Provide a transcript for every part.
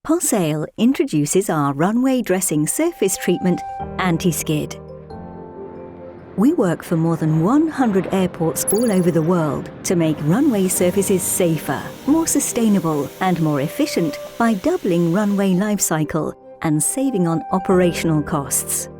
Possehl introduces our runway dressing surface treatment, anti-skid. We work for more than 100 airports all over the world to make runway surfaces safer, more sustainable and more efficient by doubling runway life cycle and saving on operational costs.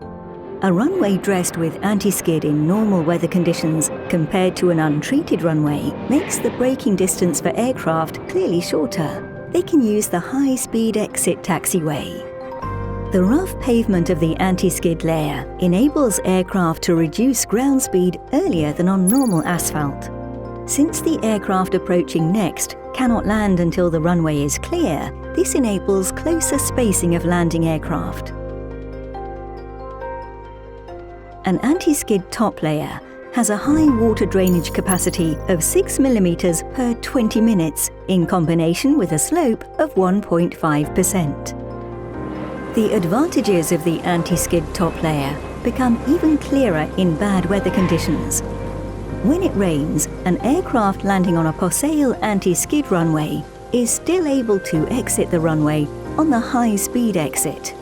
A runway dressed with anti-skid in normal weather conditions compared to an untreated runway makes the braking distance for aircraft clearly shorter. They can use the high-speed exit taxiway. The rough pavement of the anti-skid layer enables aircraft to reduce ground speed earlier than on normal asphalt. Since the aircraft approaching next cannot land until the runway is clear, this enables closer spacing of landing aircraft. An anti-skid top layer has a high water drainage capacity of 6 mm per 20 minutes in combination with a slope of 1.5%. The advantages of the anti-skid top layer become even clearer in bad weather conditions. When it rains, an aircraft landing on a Possehl anti-skid runway is still able to exit the runway on the high-speed exit.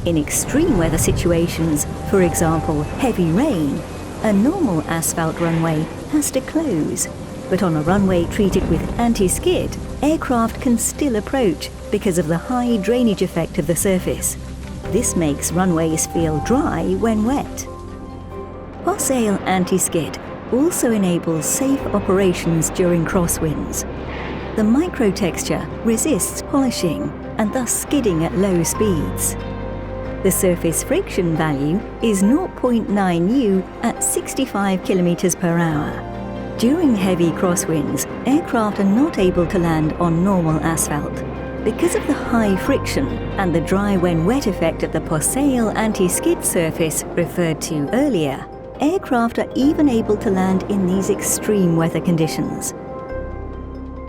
In extreme weather situations, for example heavy rain, a normal asphalt runway has to close, but on a runway treated with anti-skid, aircraft can still approach because of the high drainage effect of the surface. This makes runways feel dry when wet. Possehl anti-skid also enables safe operations during crosswinds. The microtexture resists polishing and thus skidding at low speeds. The surface friction value is 0.9 U at 65 km per hour. During heavy crosswinds, aircraft are not able to land on normal asphalt. Because of the high friction and the dry when wet effect of the Possehl anti-skid surface referred to earlier, aircraft are even able to land in these extreme weather conditions.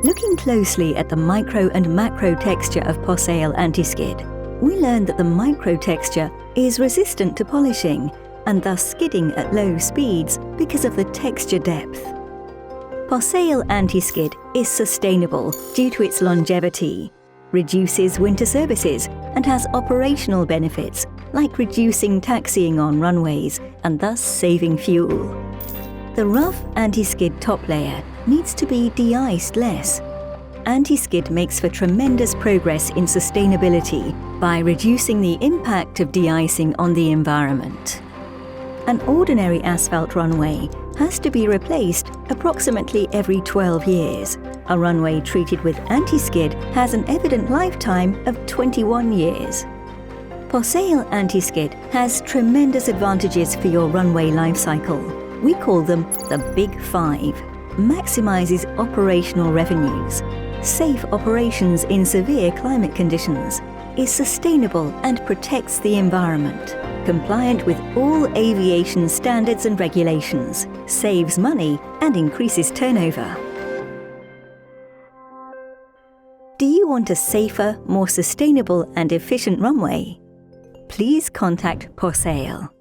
Looking closely at the micro and macro texture of Possehl anti-skid, we learned that the microtexture is resistant to polishing and thus skidding at low speeds because of the texture depth. Possehl anti-skid is sustainable due to its longevity, reduces winter services and has operational benefits like reducing taxiing on runways and thus saving fuel. The rough anti-skid top layer needs to be de-iced less. Anti-skid makes for tremendous progress in sustainability by reducing the impact of de-icing on the environment. An ordinary asphalt runway has to be replaced approximately every 12 years. A runway treated with anti-skid has an evident lifetime of 21 years. Possehl anti-skid has tremendous advantages for your runway life cycle. We call them the Big Five. Maximizes operational revenues, safe operations in severe climate conditions, is sustainable and protects the environment, compliant with all aviation standards and regulations, saves money and increases turnover. Do you want a safer, more sustainable and efficient runway? Please contact Possehl.